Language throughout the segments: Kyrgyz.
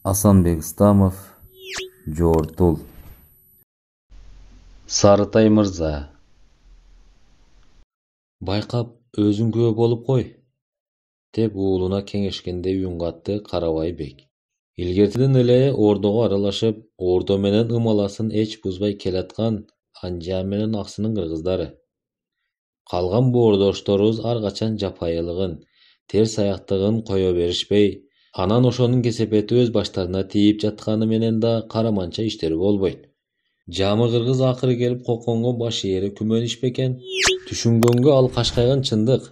Асанбек Ыстамов, Жортул. Сарытай мырза, байкап өзүң күбө болуп кой, деп уулуна кеңешкенде үн катты Карабай бек. Илгертиден эле ордого аралашып, ордо менен ымаласын эч бузбай келаткан Анжа менен Аксынын кыргыздары. Калган боордошторубуз ар качан жапайылыгын, терс аяктыгын кое беришпей, анан ошонун кесепети өз баштарына тийип жатканы менен да караманча иштери болбойт. Жамы кыргыз акыры келип Коконго баш ээри күмөнүш бекен. Түшүнгөнгө ал кашкайган чындык.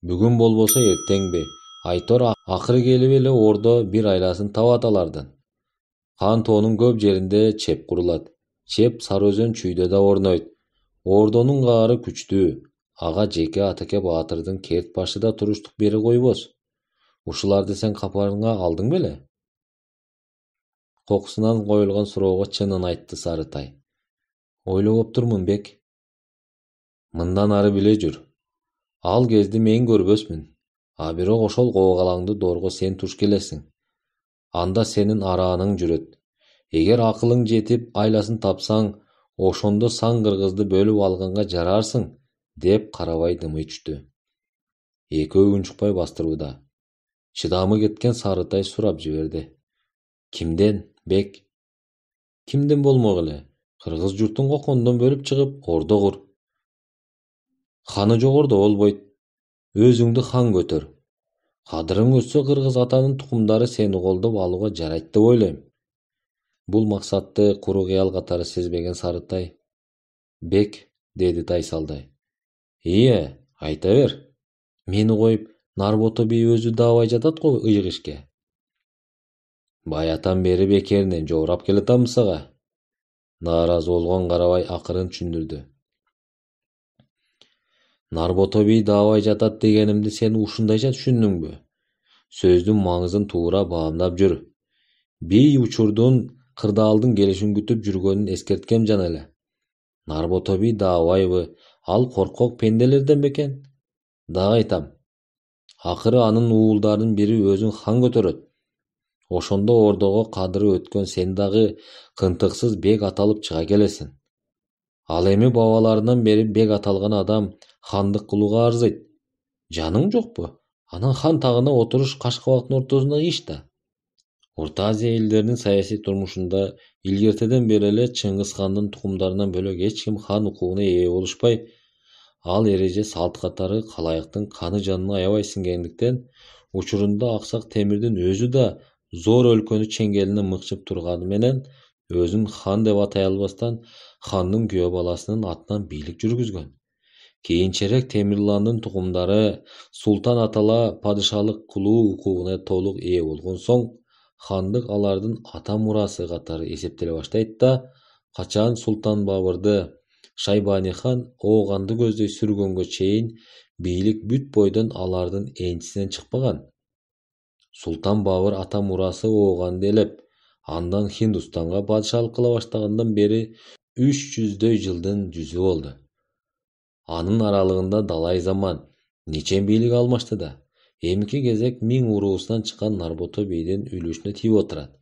Бүгүн болбосо эртеңби, Айтор акыры келип эле ордо бир айласын табат алардын. Кан тоонун көп жеринде чеп курулат. Чеп Сары Өзөн чүйдө да орнойт. Ордонун каары күчтүү. Ага жеке Атаке Баатырдын керт башы да туруштук бере койбос. Ушуларды сен капарыңа алдың беле? Кокусунан коюлган суроого чынын айтты Сарытай. Ойлоп турмун бек. Мындан ары биле жүр. Ал кезде мен көрбөсмүн. А бирок ошол коогалаңды доорго сен туш келесиң. Анда сенин арааның жүрөт. Эгер акылың жетип айласын тапсаң, ошондо сан кыргызды бөлүп алганга жарарсың, деп Карабай дымый түштү. Экөө унчукпай бастырууда. Чыдамы кеткен Сарытай сурап жиберди. Кимден, бек? Кимден болмок эле? Кыргыз журтун Кокондон бөлүп чыгып, ордо кур. Ханы жогордо болбойт. Өзүңдү хан көтөр. Кадырың өссө кыргыз атанын тукумдары сени колдоп алууга жарайт деп ойлойм. Бул максатты куру кыял катары сезбеген Сарытай. Бек, деди тайсалдай. Айта бер. Мени коюп, Нарбото би өзү даабай жатат го ыйык ишке. Баятан бери бекеринен жоорап келатамбыз ага. Нааразы болгон Карабай акырын түшүндүрдү. Нарбото би даабай жатат дегенимди сен ушундайча түшүндүңбү? Сөздүн маңызын туура баамдап жүр. Би учурдун кырдаалдын келишин күтүп жүргөнүн эскерткем жана эле. Нарбото би даабайбы, ал коркок пенделерден бекен? Дагы айтам. Акыры анын уулдарынын бири өзүн хан көтөрөт. Ошондо ордого кадыры өткөн сен дагы кынтыксыз бек аталып чыга келесиң. Ал эми бабаларынан бери бек аталган адам хандык кылууга арзыйт. Жаның жокпу? Анан хан тагына отуруш Кашкабактын ортосундагы иш да. Орто Азия элдеринин саясий турмушунда илгертеден бери эле Чыңгыз хандын тукумдарынан бөлөк эч ким хан укугуна ээ болушпай, ал эреже салт катары калайыктын каны жанын аябай сиңгендиктен учурунда Аксак Темирдин өзү да зор өлкөнү чеңгелине мыкчып турганы менен өзүн хан деп атай албастан хандын күйөө баласынын атынан бийлик жүргүзгөн. Кийинчерээк Темирландын тукумдары султан атала падышалык кылуу укугуна толук ээ болгон соң, хандык алардын ата мурасы катары эсептеле баштайт да, качан Султан Бабырды Шайбани хан Ооганды көздөй сүргөнгө чейин бийлик бүт бойдон алардын энчисинен чыкпаган. Султан Бабыр ата мурасы Ооганды элеп, андан Хиндустанга падышалык кыла баштагандан бери 300 жылдын жүзү болду. Анын аралыгында далай заман нече бийлик алмашты да. Эмки кезек 1000 уруусунан чыккан Нарбото бийдин үлүшүнө тийип отурат.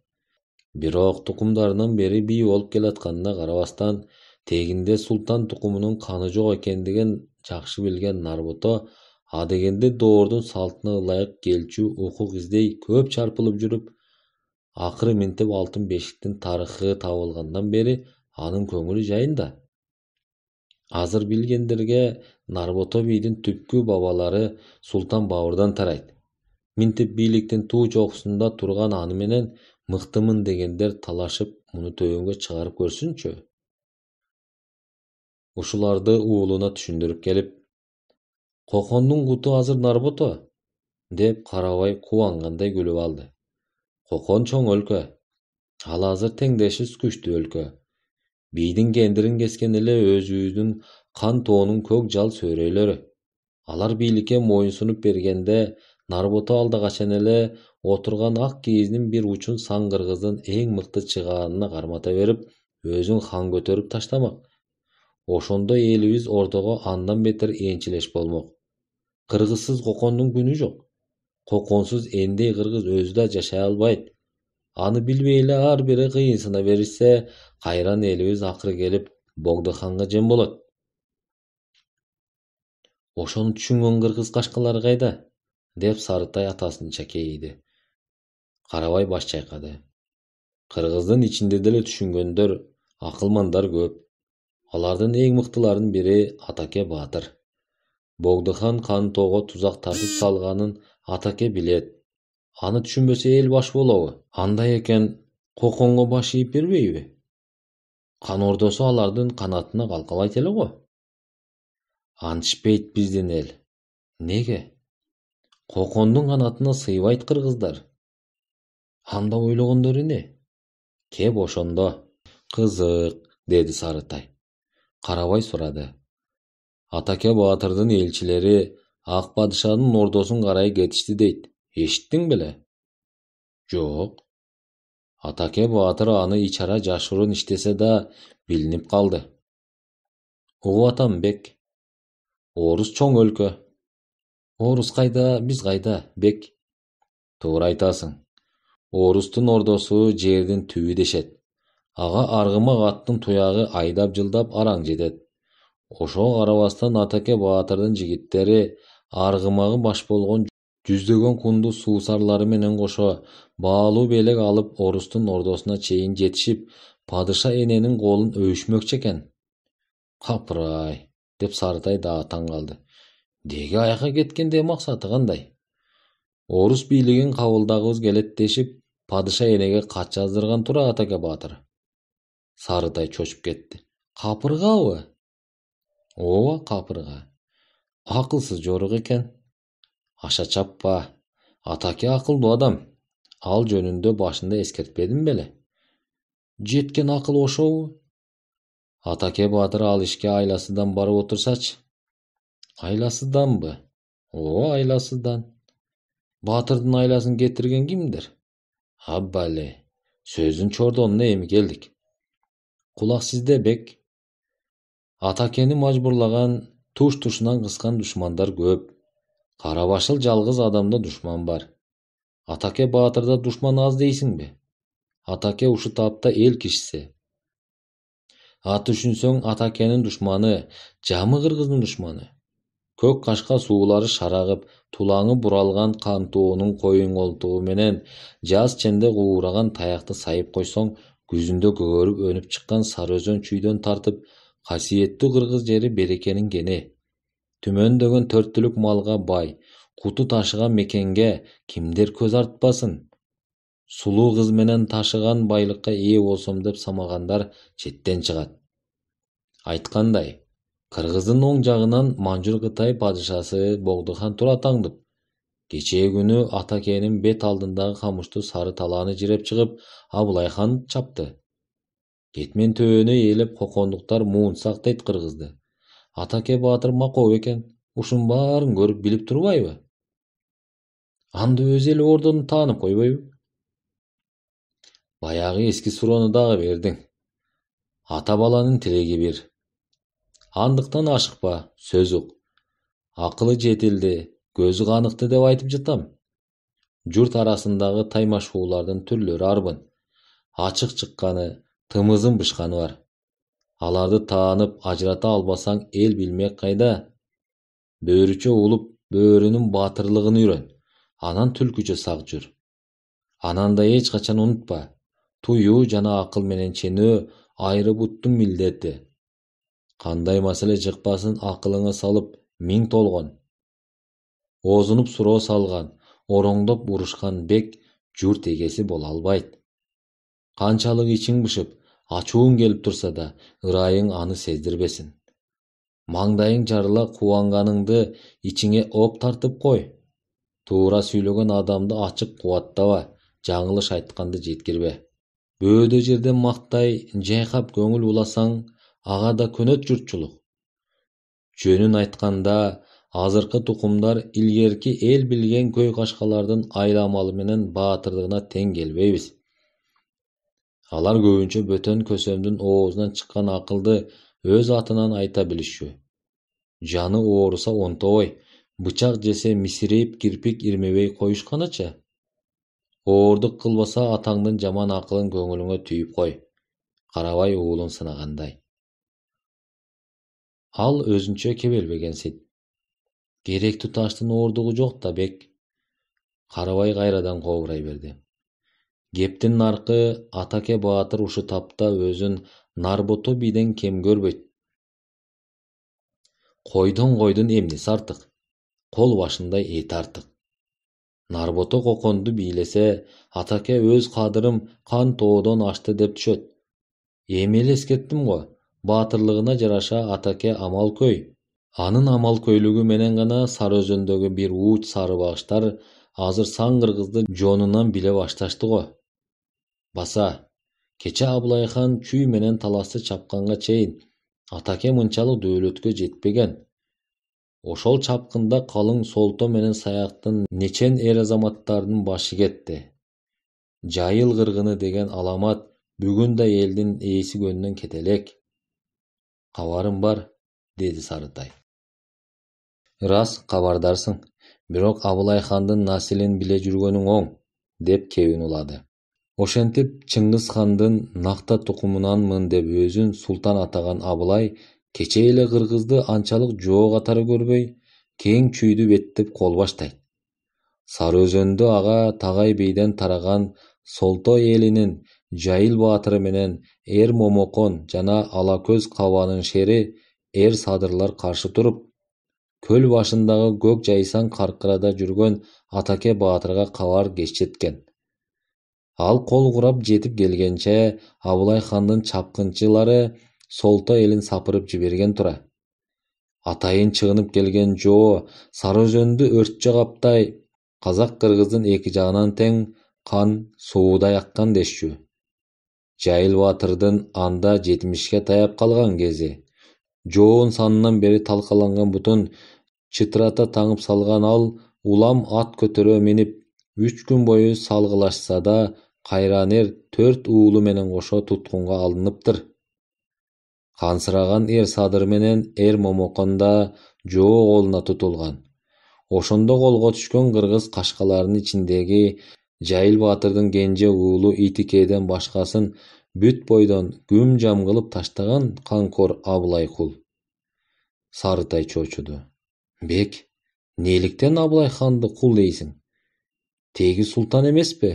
Бирок тукумдарынан бери бий болуп келатканына карабастан, тегинде султан тукумунун каны жок экендигин жакшы билген Нарбото адегенде доордун салтына ылайык келчү укук издей көп чарпылып жүрүп, акыры минтип алтын бешиктин тарыхы табылгандан бери анын көңүлү жайында. Азыр билгендерге Нарбото бийдин түпкү бабалары Султан Бабырдан тарайт. Минтип бийликтин туу чокусунда турган аны менен мыктымын дегендер талашып муну төбөмгө чыгарып көрсүнчү. Ушуларды уулуна түшүндүрүп келип, Кокондун куту азыр Нарбото, деп Карабай кубангандай күлүп алды. Кокон чоң өлкө. Ал азыр теңдешсиз күчтүү өлкө. Бийдин кендирин кескен эле өзүбүздүн кан тоонун көк жал сөөрөйлөрү. Алар бийликке моюнсунуп бергенде, Нарбото алда качан эле отурган ак кийиздин бир учун сан кыргыздын эң мыкты чыгаанына кармата берип, өзүн хан көтөрүп таштамак. Ошондо элибиз ордого андан бетер энчилеш болмок. Кыргызсыз Кокондун күнү жок. Коконсуз эндей кыргыз өзү да жашай албайт. Аны bilbey эле ар бири кыйынсына беришсе, кайран элибиz акыры келип Богдоханга жем болот. Ошону түшүнгөн кыргыз кашкалары кайда? Деп Сарытай атасынча кейиди. Карабай баш чайкады. Кыргыздын ичинде деле түшүнгөндөр, акылмандар көп. Алардын эң мыктыларынын бири Атаке Баатыр. Богдохан кан тоого тузак тартып салганын Атаке билет. Аны түшүнбөсө эл баш болобу? Андай экен, Коконго баш ийип бербейби? Кан ордосу алардын канатына калкалайт эле го. Антишпейт биздин эл. Неге? Кокондун канатына сыйбайт кыргыздар. Анда ойлогондору эмне? Кеп ошондо. Кызык, деди Сарытай. Карабай сурады. Атаке Баатырдын элчилери Ак падышанын ордосун карай кетишти дейт. Эшиттиң беле? Жок. Атаке Баатыр аны ичара жашыруун иштесе да билинип калды. Угуп атам, бек. Орус чоң өлкө. Орус кайда, биз кайда, бек? Туура айтасың. Орустун ордосу жердин түбү дешет. Ага аргымак аттын туягы айдап жылдап араң жетет. Ошого карабастан Атаке Баатырдын жигиттери аргымагы баш болгон жүздөгөн кунду суусарлары менен кошо баалуу белек алып Орустун ордосуна чейин жетишип, падыша эненин колун өбүшмөкчү экен. Капырай, деп Сарытай дагы таң калды. Деги аяка кеткенде максаты кандай? Орус бийлигин кабылдагыбыз келет дешип, падыша энеге кат жаздырган тура Атаке Баатыр. Сарытай чочуп кетти. Капыргабы? Ооба, капырга. Акылсыз жорук экен. Аша чаппа. Атаке акылдуу адам. Ал жөнүндө башында эскертпедим беле? Жеткен акыл ошобу? Атаке Баатыр ал ишке айласыдан барып отурсачы. Айласыданбы? Ооба, айласыдан. Баатырдын айласын кетирген кимдир? Аббале, сөздүн чордонуна эми келдик. Кулак сизде, бек. Атакени мажбурлаган, туш-тушунан кыскан душмандар көп. Карабашыл жалгыз адамда душман бар. Атаке Баатырда душман аз дейсиңби? Атаке ушу таапта эл кишиси. Аты түшүнсөң, Атакенин душманы, жамы кыргыздын душманы. Көк кашка суулары шарагып, тулаңы буралган кантуунун коюн колтугу менен жаз ченде куураган таякты сайып койсоң, күзүндө көгөрүп өнүп чыккан сары өзөн чүйдөн тартып, касиеттүү кыргыз жери берекенин кени. Түмөндөгөн төрттүлүк малга бай, куту ташыган мекенге кимдер көз артпасын? Сулуу кыз менен ташыган байлыкка ээ болсом деп самагандар четтен чыгат. Айткандай, кыргыздын оң жагынан Манжур Кытай падышасы Богдохан тура таңдып. Кечээ күнү Атакенин бет алдындагы камыштуу сары талааны жиреп чыгып, Абылайхан чапты. Кетмен төөнө ээлеп кокондуктар муунсак дейт кыргызды. Атаке Баатыр макоо экен, ушун баарын көрүп билип турбайбы? Анда өзү эле ордону таанып койбойбу? Баягы эски суроону дагы бердиң. Ата баланын тилеги бир. Андыктан ашыкпа, сөз ук. Акылы жетилди, көзү каныкты деп айтып жатам. Журт арасындагы таймашуулардын түрлөрү арбын. Ачык чыкканы, тымызын бышканы бар. Аларды таанып ажырата албасаң, эл билмек кайда? Бөөрүчө улуп, бөөрүнүн баатырлыгын үйрөн. Анан түлкүчө сак жүр. Ананда эч качан унутпа. Туюу жана акыл менен ченөө айры буттун милдети. Кандай маселе жыкпасын акылыңа салып, миң толгон. Оозунуп суроо салган, ороңдоп урушкан бек журт эгеси боло албайт. Канчалык ичиң бышып, ачууң келип турса да, ырайың аны сездирбесин. Маңдайың жарыла кубанганыңды ичиңе оп тартып кой. Туура сүйлөгөн адамды ачык кубаттаба, жаңылыш айтканды жеткирбе. Бөөдө жерден мактай жайкап көңүл уласаң, ага да көнөт журтчулук. Жөнүн айтканда, азыркы тукумдар илгерки эл билген көй кашкалардын айламалы менен баатырдыгына тең келбейбиз. Алар көбүнчө бөтөн көсөмдүн оозунан чыккан акылды өз атынан айта билишчү. Жаны ооруса онтобой, бычак жесе мисирейип кирпик ирмебей коюшканычы. Оордук кылбаса атаңдын жаман акылын көңүлүңө түйүп кой. Карабай уулун сынагандай. Ал өзүнчө кебелбегенсип. Керектүү таштын оордугу жок да бек. Карабай кайрадан кобурай берди. Кептин наркы Атаке Баатыр ушу тапта өзүн Нарбото бийден кем көрбөйт. Койдон эмнеси артык? Кол башындай эти артык. Нарбото коконду бийлесе, Атаке өз кадырым кан тоодон ашты деп түшөт. Эми эле эскерттим го, баатырлыгына жараша Атаке амал көй. Анын амал көйлүгү менен гана Сары Өзөндөгү бир ууч сары багыштар азыр Саң кыргызды жонунан биле башташты го. Баса, кече Абылай хан Чүй менен таласты чапканга чейин Атаке мынчалык дөөлөткө жетпеген. Ошол чапкында калың Солто менен Саяктын нечен эр азаматтардын башы кетти. Жайыл кыргыны деген аламат бүгүн да элдин ээси көнүнөн кете элек. Кабарым бар, деди Сарытай. Рас, кабардарсың. Бирок Абылай хандын населин биле жүргөнүң оң, деп кебин улады. Ошентип Чыңгыз хандын накта тукумунанмын деп өзүн султан атаган Абылай кече эле кыргызды анчалык жоо катары көрбөй, кең Чүйдү беттеп кол баштайт. Сары Өзөндө ага Тагай бийден тараган Солто элинин Жайыл баатыры менен Эр Момокон жана Ала көз Кабанын шери эр садырлар каршы туруп, көл башындагы көк жайсаң каркырада жүргөн Атаке Баатырга кабар кеч жеткен. Ал кол курап жетип келгенче Абылай хандын чапкынчылары Солто элин сапырып жиберген тура. Атайын чыгынып келген жоо Сары Өзөндү өртчө каптай, казак кыргыздын эки жагынан тең кан суудай аккан дешчү. Жайыл баатырдын анда 70ке таяп калган кези. Жоонун санынан бери талкаланган бутун чытырата таңып салган ал улам ат көтөрө минип 3 күн бою салгылашса да кайран эр 4 уулу менен кошо туткунга алыныптыр. Кансыраган эр садыр менен Эр Момокон да жоо колуна тутулган. Ошондо колго түшкөн кыргыз кашкаларынын ичиндеги Жайыл баатырдын кенже уулу Итикеден башкасын бүт бойдон күм жам кылып таштаган канкор Абылай кул. Сарытай чочуду. Бек, неликтен Абылай ханды кул дейсиң? Теги султан эмеспи?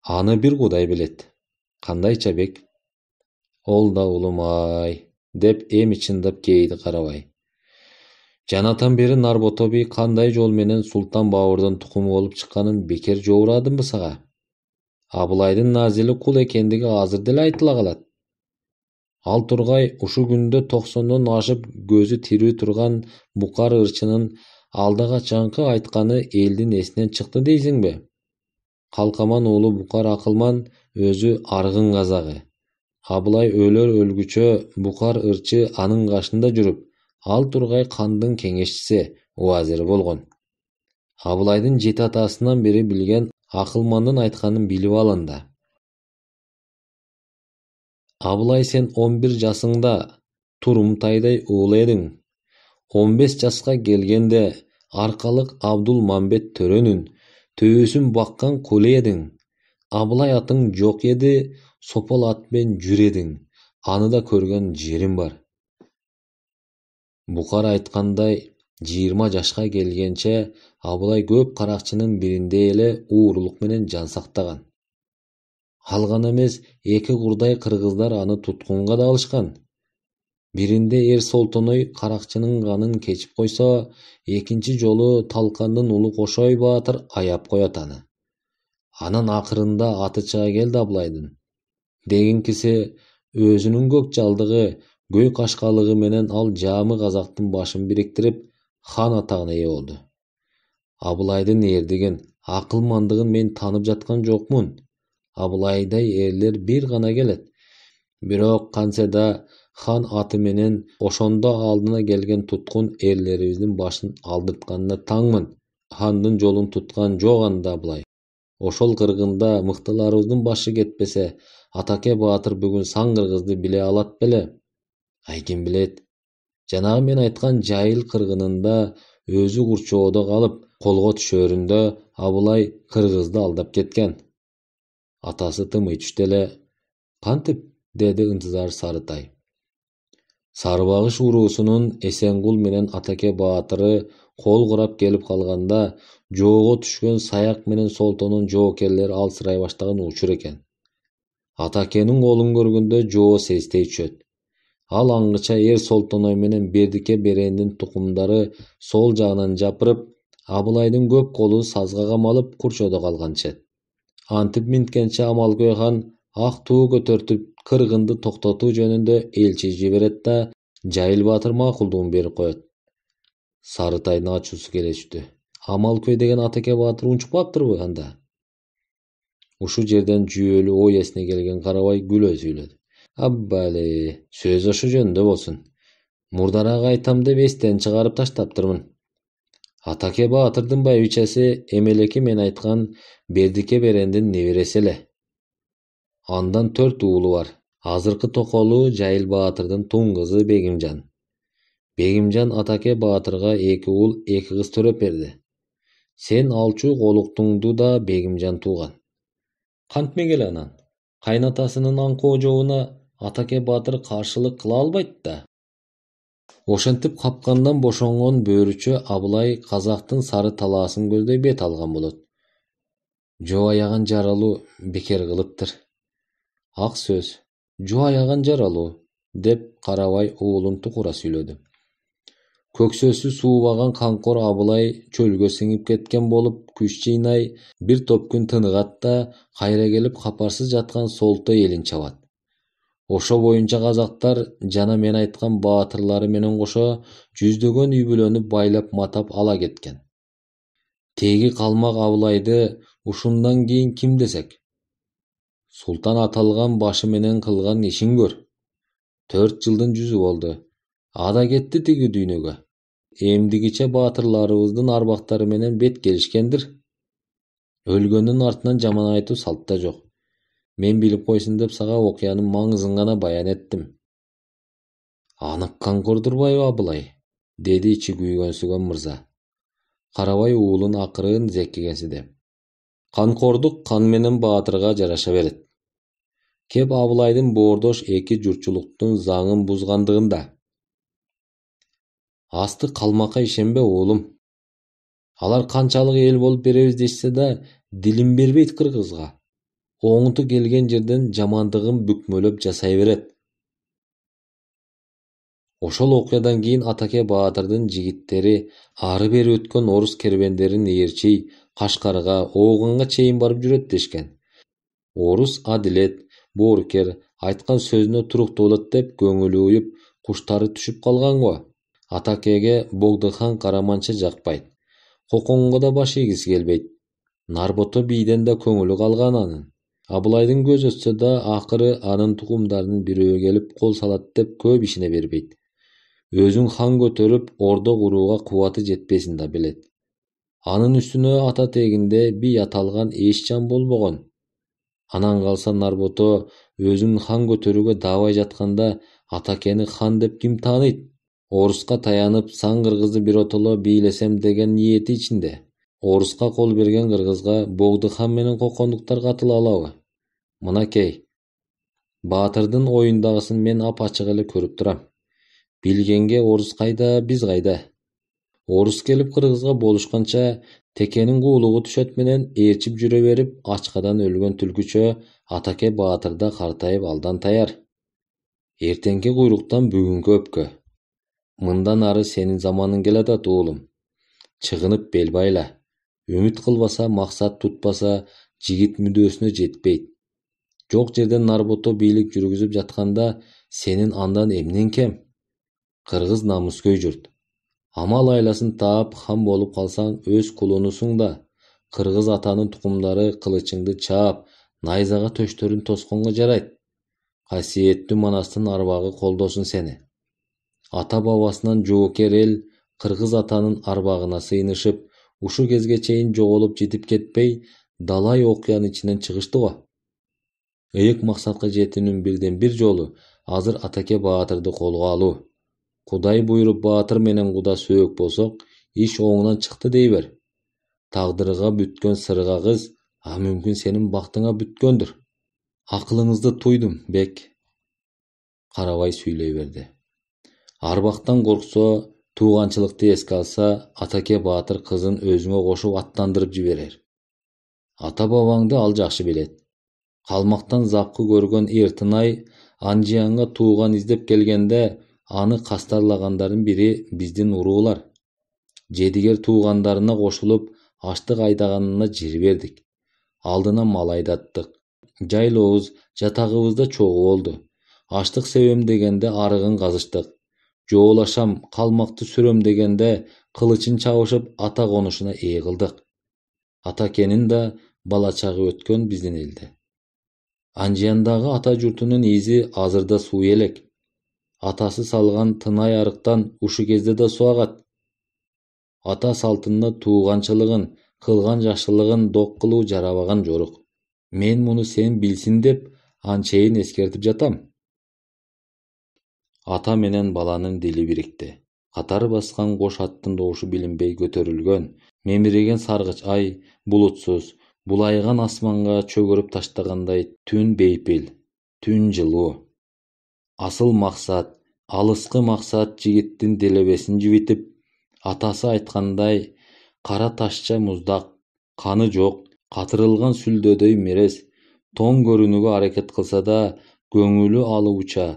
Аны бир Кудай билет. Кандайча бек? Ол да улум-ай, деп эми чындап кейди Карабай. Жанатан бери Нарбото би кандай жол менен Султан Бабурдун тукуму болуп чыкканын бекер жуурадымбы сага? Абылайдын назили кул экендиги азыр деле айтыла калат. Ал тургай ушу күндө 90дон ашып көзү тирүү турган Букар ырчынын алда качанкы айтканы элдин эсинен чыкты дейсиңби? Калкаман уулу Букар акылман, өзү аргын казагы. Абылай өлөр өлгүчө Букар ырчы анын кашында жүрүп, ал тургай кандын кеңешчиси, уазири болгон. Абылайдын 7 атасынан бери билген акылмандын айтканын билип алында. Абылай, сен 11 жасыңда Турумтайдай уул эдиң. 15 жашка келгенде аркалык Абдулмамбет төрөнүн төбөсүн баккан кул эдиң. Абылай атың жок эди, сопол атпен жүр эдиң. Аны да көргөн жерим бар. Букар айткандай 20 жашка келгенче Абылай көп каракчынын биринде эле уурулук менен жан сактаган. Ал гана эмес, 2 курдай кыргыздар аны туткунга да алышкан. Биринде Эр Солтоной каракчынын канын кечип койсо, экинчи жолу Талкандын улу Кошой Баатыр аяп коет аны. Анан акырында аты чыга келди Абылайдын. Дегенкиси өзүнүн көк жалдыгы, көй кашкалыгы менен ал жаамы казактын башын бириктирип, хан атагына ээ болду. Абылайдын эрдигин, акылмандыгын мен таанып жаткан жокмун. Абылайдай эрлер бир гана келет. Бирок кантсе да хан аты менен ошондо алдына келген туткун эрлерибиздин башын алдыртканына таңмын. Хандын жолун туткан жок анда Абылай. Ошол кыргында мыктыларыбыздын башы кетпесе, Атаке Баатыр бүгүн Саң кыргызды биле алат беле? Ай ким билет? Жанагы мен айткан Жайыл кыргынында өзү курчоодо калып, колго түшөрүндө Абылай кыргызды алдап кеткен. Атасы тымый түштү эле: "Кантип?" деди ынтызар Сарытай. Сарыбагыш уруусунун Эсенгул менен Атаке баатыры кол курап келип калганда, жоого түшкөн Саяк менен Солтондун жоокерлери алсырай баштаган учур экен. Атакенин колун көргөндө жоо сестей түшөт. Ал аңгыча эр Солтоной менен Бердике Берендин тукумдары сол жагынан жапырып, Абылайдын көп колу сазга камалып курчоодо калганчы. Антип минткенче Амалкөй хан ак туу көтөртүп кыргынды токтотуу жөнүндө элчи жиберет да Жайыл баатыр макулдугун берип коет. Сарытайдын ачуусу келе түштү. Амалкөй деген Атаке баатыр унчукпаптырбы анда? Ушул жерден жүйөлүү ой эсине келген Карабай күлө сүйлөдү. Аббали, сөз ошо жөнүндө болсун. Мурдараак айтам деп эстен чыгарып таштаптырмын. Атаке баатырдын байбичеси эмелеки мен айткан Бердике Берендин небереси эле. Андан 4 уулу бар. Азыркы токолу Жайыл баатырдын тун кызы Бегимжан. Бегимжан Атаке баатырга 2 уул 2 кыз төрөп берди. Сен алчу колуктуңду да Бегимжан тууган. Кантмек эле анан? Кайнатасынын аңкоо жообуна Атаке баатыр каршылык кыла албайт да. Ошентип капкандан бошонгон бөрүчө Абылай казактын сары талаасын көздөй бет алган болот. Жоо аяган жаралуу бекер кылыптыр. Ак сөз. Жоо аяган жаралуу деп Карабай уулун тукура сүйлөдү. Көксөсү суубаган канкор Абылай чөлгө сиңип кеткен болуп күч жыйнай бир топ күн тыныгат да кайра келип капарсыз жаткан Солто элин чабат. Ошо боюнча казактар жана мен айткан баатырлары менен кошо жүздөгөн үй бүлөнү байлап матап ала кеткен. Теги калмак Абылайды ушундан кийин ким десек? Султан аталган башы менен кылган ишин көр. 4 жылдын жүзү болду. Ада кетти тиги дүйнөгө. Эмдигиче баатырларыбыздын арбактары менен бет келишкендир. Өлгөндүн артынан жаман айтуу салтта жок. Мен билип койсун деп сага окуянын маңызын гана баян эттим. Анык канкордурбайбы Абылай? Деди ичи күйгөнсүгөн мырза. Карабай уулун акырын зеккигенсиде. Канкордук кан менен баатырга жараша берет. Кеп Абылайдын боордош 2 журтчулуктун заңын бузгандыгында. Асты калмакка ишенбе уулум. Алар канчалык эл болуп беребиз дешсе да, дилин бербейт кыргызга. Оңуту келген жерден жамандыгын бүкмөлөп жасай берет. Ошол окуядан кийин Атаке баатырдын жигиттери ары бери өткөн орус кербендерин ээрчий, Кашкарга, Оогунга чейин барып жүрөт дешкен. Орус адилет, боорукер, айткан сөзүнө туруктуу болот деп көңүлү уюп, куштары түшүп калган го. Атакеге Богдыхан Караманча жакпайт. Коконго да баш ийгиси келбейт. Нарбото бийден да көңүлү калган анын. Абылайдын көз өтсө да акыры анын тукумдарынын бирөө келип кол салат деп көп ишине бербейт. Өзүн хан көтөрүп, ордо курууга кубаты жетпесин да билет. Анын үстүнө ата тегинде бий аталган эч жан болбогон. Анан калса Нарбото өзүн хан көтөрүүгө дабай жатканда Атакени хан деп ким тааныйт? Оруска таянып, сан кыргызды биротоло бийлесем деген ниети ичинде. Оруска кол берген кыргызга Богдыхан менен кокондуктар катыла алабы? Мынакей. Баатырдын оюндагысын мен ап-ачык эле көрүп турам. Билгенге орус кайда, биз кайда? Орус келип кыргызга болушканча текенин куулугу түшөт менен ээрчип жүрө берип, ачкадан өлгөн түлкүчө Атаке баатыр да картайып алдан таяр. Эртеңки куйруктан бүгүнкү өпкө. Мындан ары сенин заманың келатат уулум. Чыгынып бел байла. Үмүт кылбаса, максат тутпаса, жигит мүдөөсүнө жетпейт. Жок жерден Нарбото бийлик жүргүзүп жатканда сенин андан эмнең кем? Кыргыз намыскөй журт. Амал айласын таап хан болуп калсаң өз кулунусуң да. Кыргыз атанын тукумдары кылычыңды чаап, найзага төштөрүн тосконго жарайт. Касиеттүү Манастын арбагы колдосун сени. Ата бабасынан жоокер эл Кыргыз атанын арбагына сыйнышып, ушу кезге чейин жоголуп жетип кетпей, далай окуянын ичинен чыгышты го. Ыйык максатка жетүүнүн бирден бир жолу азыр Атаке баатырды колго алуу. Кудай буйруп баатыр менен куда сөөк болсок, iş oңунан чыкты дей бер. Тагдырыга бүткөн сырга кыз, мүмкүн сенин бактыңа бүткөндүр. Акылыңызды туйдум, бек. Карабай сүйлөй берди. Арбактан корксо, тууганчылыкты эске алса, Атаке баатыр кызын өзүңө кошуп аттандырып жиберер. Ата бабаңды ал жакшы билет. Калмактан запкы көргөн Эртинай Анжиянга тууган издеп келгенде, аны кастарлагандардын бири биздин уруулар. Жедигер туугандарына кошулуп, аштык айдаганына жер бердик. Алдына мал айдаттык. Жайлообуз, жатагыбызда чогуу болду. Аштык себем дегенде арыгын казыштык. Жоолашам, калмакты сүрөм дегенде кылычын чабышып ата конушуна ээ кылдык. Атакенин да бала чагы өткөн биздин элде. Анжияндагы ата журтунун изи азырда суу элек. Атасы салган тынай арыктан ушу кезде да суу агат. Ата салтына тууганчылыгын, кылган жакшылыгын док кылуу жарабаган жорук. Мен муну сен билсин деп анчейин эскертип жатам. Ата менен баланын дили бирикти. Катары баскан кош аттын добушу билинбей көтөрүлгөн, мемириген саргыч ай, булутсуз, булайган асманга чөгөрүп таштагандай түн бейпил, түн жылуу. Асыл максат, алыскы максат жигиттин делебесин жибитип, атасы айткандай, кара ташча муздак, каны жок, катырылган сүлдөдөй мерез, тоң көрүнүүгө аракет кылса да, көңүлү алыбыча,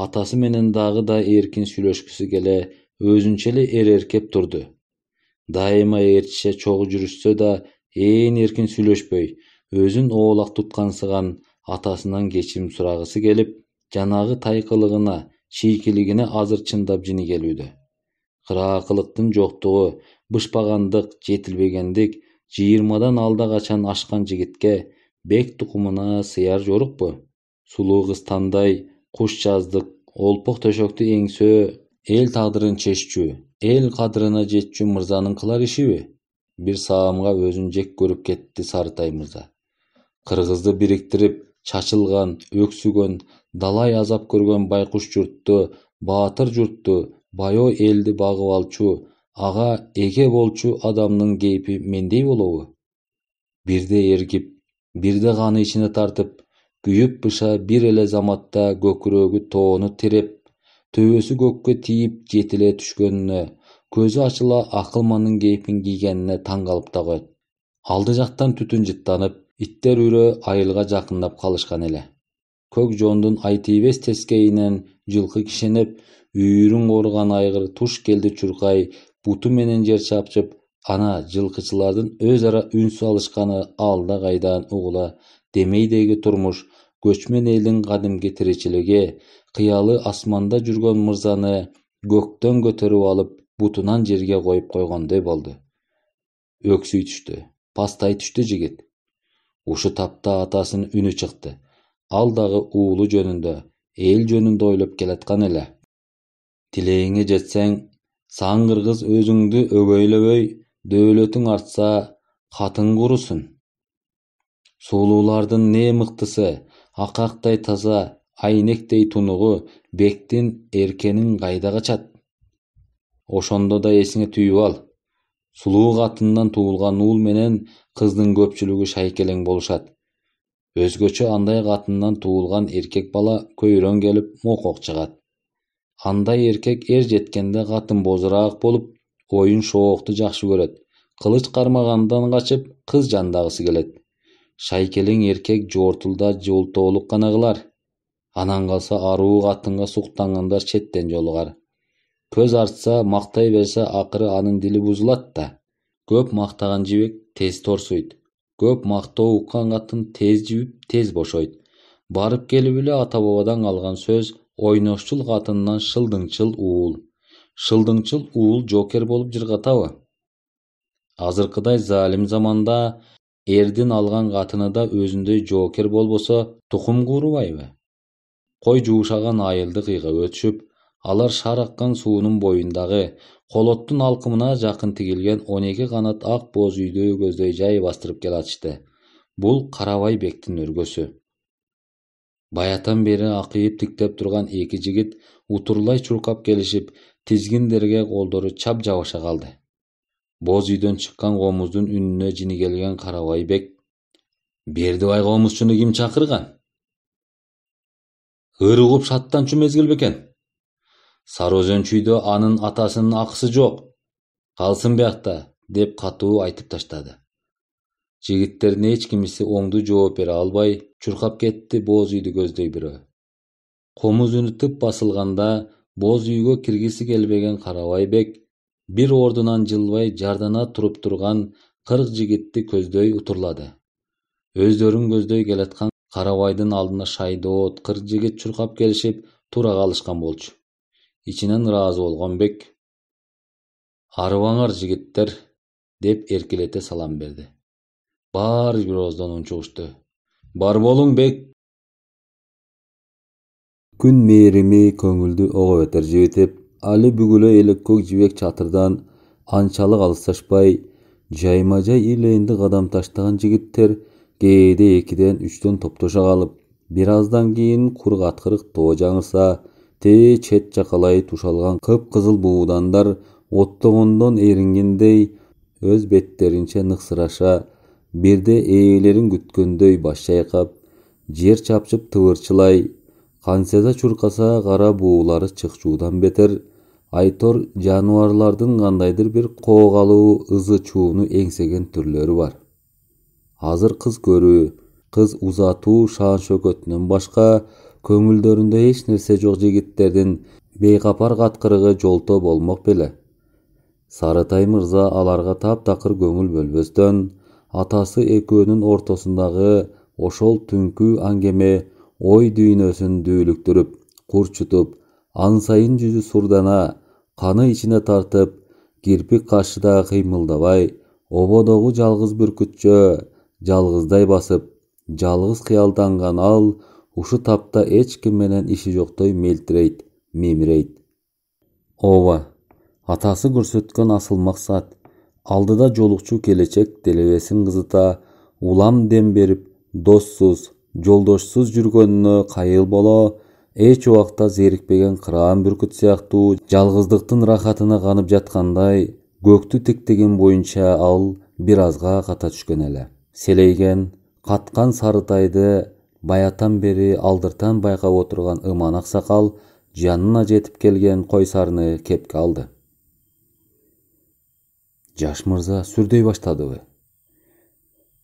атасы менен дагы да эркин сүйлөшкүсү келе, өзүнчө эле эркеп турду. Дайыма ээрчише чогуу жүрүшсө да, ээн эркин сүйлөшпөй, өзүн оолак туткансыган атасынан кечирим сурагысы келип, жанагы тайкылыгына, чийкилигине азыр чындап жини келүүдө. Кыраакылыктын жоктугу, бышпагандык, жетилбегендик 20-дан алда качан ашкан жигитке бек тукумуна сыяр жорукпу? Сулуу кыз тандай, куш жаздык, олпок төшөктү эңсөө, эл тагдырын чеччү, эл кадырына жетчү мырзанын кылар ишиби? Бир саамга өзүн жек көрүп кетти Сарытай мырза. Кыргызды бириктирип, чачылган, өксүгөн, далай азап көргөн байкуш журтту, баатыр журтту, байоо элди багып алчу, ага эге болчу адамдын кейпи мендей болобу? Бирде эргип, бирде каны ичине тартып, күйүп быша бир эле заматта көкүрөгү тоону тиреп, төбөсү көккө тийип жетиле түшкөнүнө, көзү ачыла акылмандын кейпин кийгенине таң калып да коет. Алды жактан түтүн жыттанып, иттер үрө айылга жакындап калышкан эле. Көк жондун айтыйбес тескейинен жылкы кишенеп, үйүрүн кооруган айгыр туш келди чуркай, буту менен жер чапчып, ана жылкычылардын өз ара үнсү алышканы алда кайдан угула. Демейдеги турмуш, көчмөн элдин кадимки тиричилиги, кыялы асманда жүргөн мырзаны көктөн көтөрүп алып, бутунан жерге коюп койгондой болду. Өксүй түштү, пастай түштү жигит. Ушу тапта атасынын үнү чыкты. Ал дагы уулу жөнүндө, эл жөнүндө ойлоп келаткан эле. Тилегиңе жетсең, саң кыргыз өзүңдү өгөйлөбөй, дөөлөтүң артса, катын курусун. Сулуулардын не мыктысы, акактай таза, айнектей тунугу, бектин эркенин кайда качат? Ошондо да эсиңе түйүп ал. Сулуу катындан туулган уул менен кыздын көпчүлүгү шайкелең болушат. Өзгөчө андай катындан туулган эркек бала көйрөң келип мокок чыгат. Андай эркек эр жеткенде катын бозураак болуп, оюн шоокту жакшы көрөт. Кылыч кармагандан качып, кыз жандагысы келет. Шайкелең эркек жортулда жолтоолук гана кылар. Анан калса аруу катынга суктангандар четтен жолугар. Көз артса, мактай берсе, акыры анын дили бузулат да. Көп мактаган жибек тез торсуйт. Көп мактоо уккан катын тез жибип, тез бошойт. Барып келип эле ата бабадан калган сөз ойношчул катындан шылдыңчыл уул. Шылдыңчыл уул жокер болуп жыргатабы? Азыркыдай залим заманда эрдин алган катыны да өзүндөй жокер болбосо тукум куурубайбы? Кой жуушаган айылды кыйгап өтүшүп, алар шар аккан суунун боюндагы колоттун алкымына жакын тигилген 12 канат ак боз үйдү көздөй жай бастырып келатышты. Бул Карабай бектин өргөсү. Баятан бери акыйып тиктеп турган эки жигит утурлай чуркап келишип, тизгиндерге колдору чап жабыша калды. Боз үйдөн чыккан комуздун үнүнө жини келген Карабай бек: Бердибай комузчуну ким чакырган? Ыры угуп шаттанчу мезгил бекен. Сары Өзөн чүйдө анын атасынын акысы жок. Калсын биякта, деп катуу айтып таштады. Жигиттердин эч кимиси оңду жооп бере албай, чуркап кетти боз үйдү көздөй бирөө. Комуз үнү тып басылганда, боз үйгө киргиси келбеген Карабай бек бир ордунан жылбай жардана туруп турган 40 жигитти көздөй утурлады. Өздөрүн көздөй келаткан Карабайдын алдына шайдоот 40 жигит чуркап келишип тура калышкан болчу. Ичинен ыраазы болгон бек: "Арыбаңар жигиттер", деп эркелете салам берди. Баары бир ооздон унчугушту: "Бар болуң бек". Күн мээрими көңүлдү ого бетер жибитип, али бүгүлө элек көк жибек чатырдан анчалык алысташпай, жайма-жай ирлейинде кадам таштаган жигиттер кээде 2-3 топтоша калып, бир аздан кийин кур каткырык тоо жаңырса, чет жакалай тушалган кыпкызыл буудандар оттогондон эрингендей өз беттеринче ныксыраша, бирде ээлерин күткөндөй баш чайкап, жер чапчып тыбырчылай, кансада чуркаса кара буулары чыкчуудан бетер, айтор жаныбарлардын кандайдыр бир коогалуу ызы-чууну эңсеген түрлөрү бар. Азыр кыз көрүү, кыз узатуу шаан-шөкөтүнөн башка көңүлдөрүндө эч нерсе жок жигиттердин бейкапар каткырыгы жолтоо болмок беле. Сарытай мырза аларга таптакыр көңүл бөлбөстөн, атасы экөөнүн ортосундагы ошол түнкү аңгеме ой дүйнөсүн дүүлүктүрүп, курчутуп, ан сайын жүзү сурдана, каны ичине тартып, кирпик кашы да кыймылдабай, ободогу жалгыз бүркүтчө жалгыздай басып, жалгыз кыялданган ал ушу тапта эч ким менен иши жоктой мелтирейт, мемирейт. Ооба, атасы көрсөткөн асыл максат, алдыда жолукчу келечек делебесин кызыта, улам дем берип, доссуз, жолдошсуз жүргөнүнө кайыл боло, эч убакта зерикпеген кыраан бүркүт сыяктуу жалгыздыктын рахатына канып жаткандай, көктү тиктеген боюнча ал бир азга ката түшкөн эле. Селейген, каткан Сарытайды баятан бери алдыртан байкап отурган ыман аксакал жанына жетип келген Койсарыны кепке алды. Жаш мырза сүрдөй баштадыбы?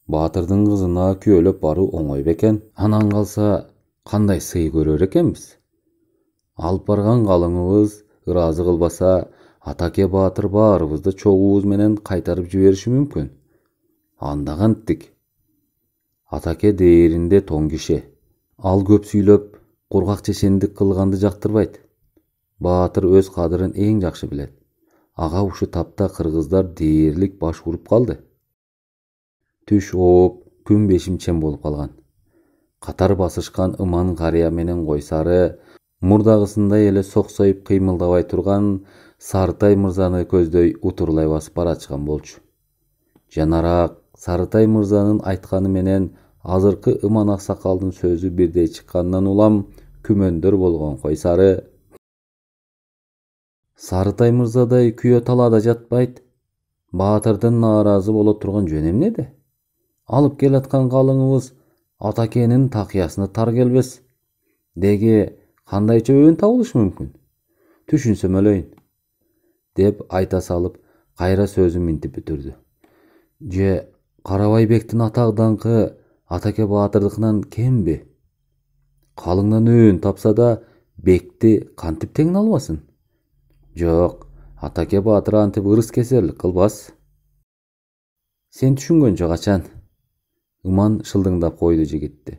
Баатырдын кызына күйөөлөп баруу оңой бекен. Анан калса кандай сый көрөр экенбиз? Алып барган калыңыбыз ыраазы кылбаса, Атаке Баатыр баарыбызды чогуубуз менен кайтарып жибериши мүмкүн. Анда канттик. Атаке дээринде тоң киши. Ал көп сүйлөп, кургак чечендик кылганды жактырбайт. Баатыр өз кадырын эң жакшы билет. Ага ушу тапта кыргыздар дээрлик баш уруп калды. Түш ооп, күн бешимчем болуп калган. Катар басышкан ыман карыя менен Койсары мурдагысындай эле соксоюп кыймылдабай турган Сарытай мырзаны көздөй утурлай басып баратышкан болчу. Жанараак Сарытай мырзанын айтканы менен азыркы ыман аксакалдын сөзү бирдей чыкканынан улам күмөндөр болгон Койсары: Сарытай мырзадай күйөө талаада жатпайт. Баатырдын нааразы боло турган жөн эмнеде? Алып келаткан калыңыбыз Атакенин такыясына тар келбес. Деги кандайча өбөн табылышы мүмкүн? Түшүнсөм өлөйүн, деп айта салып, кайра сөзүн минтип бүтүрдү. Же Карабай бектин атак даңкы Атаке Баатырдыкынан кемби? Калыңдан өбөн тапса да бекти кантип теңин албасын? Жок, Атаке Баатыр антип ырыс кесерлик кылбас. Сен түшүнгөнчө качан? Ыман шылдыңдап койду жигитти.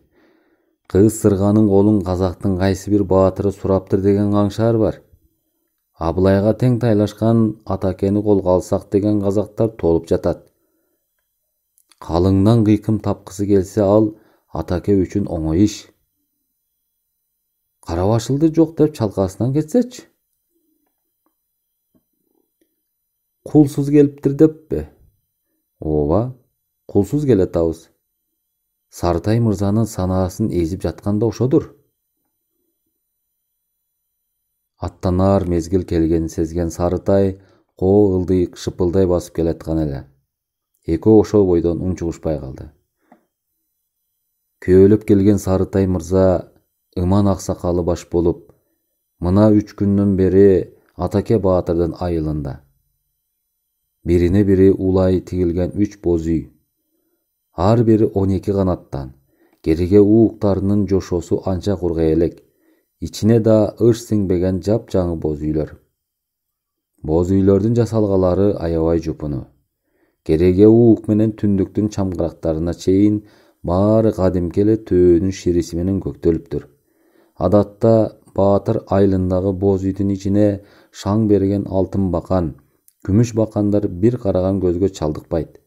Кыз сырганын колун казактын кайсы бир баатыры сураптыр деген каңшаар бар. Абылайга тең тайлашкан Атакени колго алсак деген казактар толуп жатат. Калыңдан кыйкым тапкысы келсе ал Атаке үчүн оңой иш. Карабашылды жок деп чалкасынан кетсечи. Кулсуз келиптир деппи? Ооба, кулсуз келатабыз. Сарытай мырзанын санаасын эзип жатканда ошодур. Аттанар мезгил келгенин сезген Сарытай коо ылдый шыпылдай басып келаткан эле. Экөө ошол бойдон унчугушпай калды. Күйөөлөп келген Сарытай мырза ыман аксакалы баш болуп, мына 3 күндөн бери Атаке Баатырдын айылында. Бирине бири улай тигилген 3 боз үй. Ар бири 12 канаттан. Кериге ууктарынын жошосу анча кургай элек. Ичине да ыш сиңбеген жап-жаңы боз үйлөр. Боз үйлөрдүн жасалгалары аябай жупуну. Кереге уук менен түндүктүн чамгырактарына чейин баары кадимки эле төөнүн шириси менен көктөлүптүр. Адатта Баатыр айылындагы боз үйдүн ичине шаң берген алтын бакан, күмүш бакандар бир караган көзгө чалдыкпайт.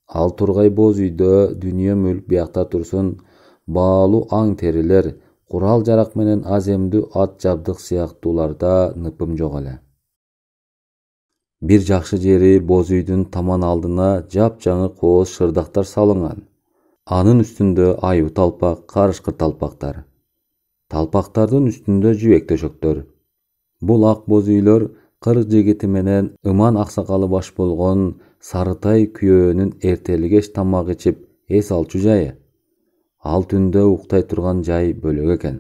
Ал тургай боз үйдө дүнүйө мүлк биякта турсун, баалуу аң терилер, курал жарак менен аземдүү ат жабдык сыяктууларда ныпым жок эле. Бир жакшы жери боз үйдүн таман алдына жап-жаңы кооз шырдактар салынган. Анын үстүндө аюу талпак, карышкыр талпактар. Талпактардын үстүндө жибек төшөктөр. Бул ак боз үйлөр кырк жигити менен ыман аксакалы баш болгон Сарытай күйөөнүн эртелигеш тамак ичип эс алчу жайы. Ал түндө уктай турган жай бөлөк экен.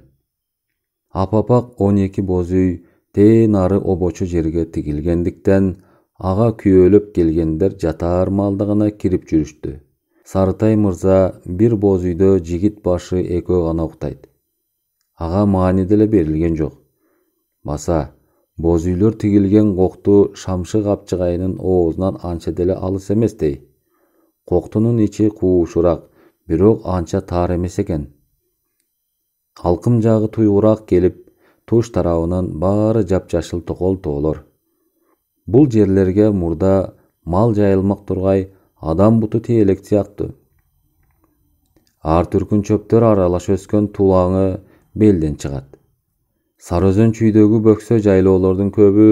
Апапак 12 боз үй тээ нары обочу жерге тигилгендиктен ага күйөөлөп келгендер жатаар маалда гана кирип жүрүштү. Сарытай мырза бир боз үйдө жигит башы экөө гана уктайт. Ага маани деле берилген жок. Баса боз үйлөр тигилген кокту Шамшы капчыгайынын оозунан анча деле алыс эместей. Коктунун ичи куушураак, бирок анча таар эмес экен. Алкым жагы туйгураак келип, туш тарабынан баары жапжашыл токол тоолор. Бул жерлерге мурда мал жайылмак тургай адам буту тиелек сыяктуу. Ар түркүн чөптөр аралаш өскөн тулаңы белден чыгат. Сарыөзөн чүйдөгү бөксө жайлоолордун көбү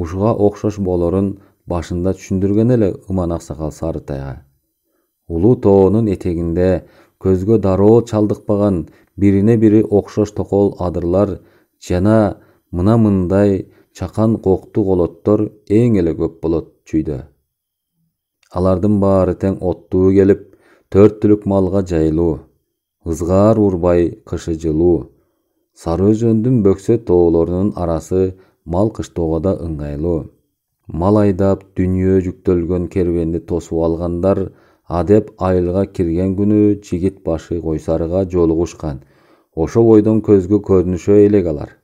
ушуга окшош болорун башында түшүндүргөн эле ыман аксакал Сарытайга. Улуу тоонун этегинде көзгө дароо чалдыкпаган бирине бири окшош токол адырлар жана мындай чакан кокту колоттор эң эле көп болот чүйдө. Алардын баары тең оттуу келип, 4 түлүк малга жайлуу. Ызгаар урбай, кышы жылуу. Сарыөзөндүн бөксө тоолорунун арасы мал кыштоого да ыңгайлуу. Мал айдап дүнүйө жүктөлгөн кербенди тосуп алгандар адеп айылга кирген күнү жигит башы Койсарыга жолугушкан. Ошо бойдон көзгө көрүнүшө элек алар.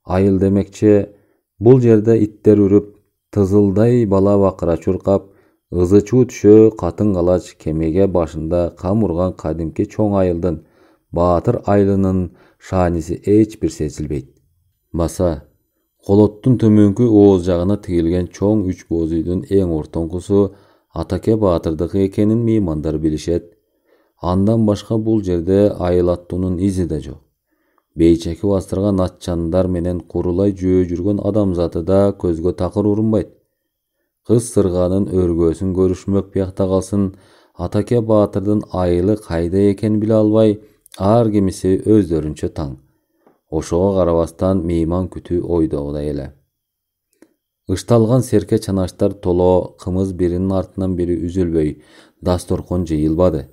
Айыл демекчи, бул жерде иттер үрүп, тызылдай бала бакыра чуркап, ызычуу түшө катын калач кемеге башында кам урган кадимки чоң айылдын, Баатыр айылынын шааниси эч бир сезилбейт. Баса, колоттун төмөнкү ооз жагына тигилген чоң 3 боз үйдүн эң ортоңкусу Атаке Баатырдыкы экенин меймандар билишет. Андан башка бул жерде айыл аттуунун изи да жок. Бейчеки бастырган атчандар менен курулай жөө жүргөн адамзаты да көзгө такыр урунбайт. Кыз сырганын өргөөсүн көрүшмөк биякта калсын, Атаке Баатырдын айылы кайда экенин биле албай, ар кимиси өздөрүнчө таң. Ошого карабастан мейман күтүү ойдогудай эле. Ышталган серке чанаштар толо кымыз биринин артынан бири үзүлбөй, дасторкон жыйылбады.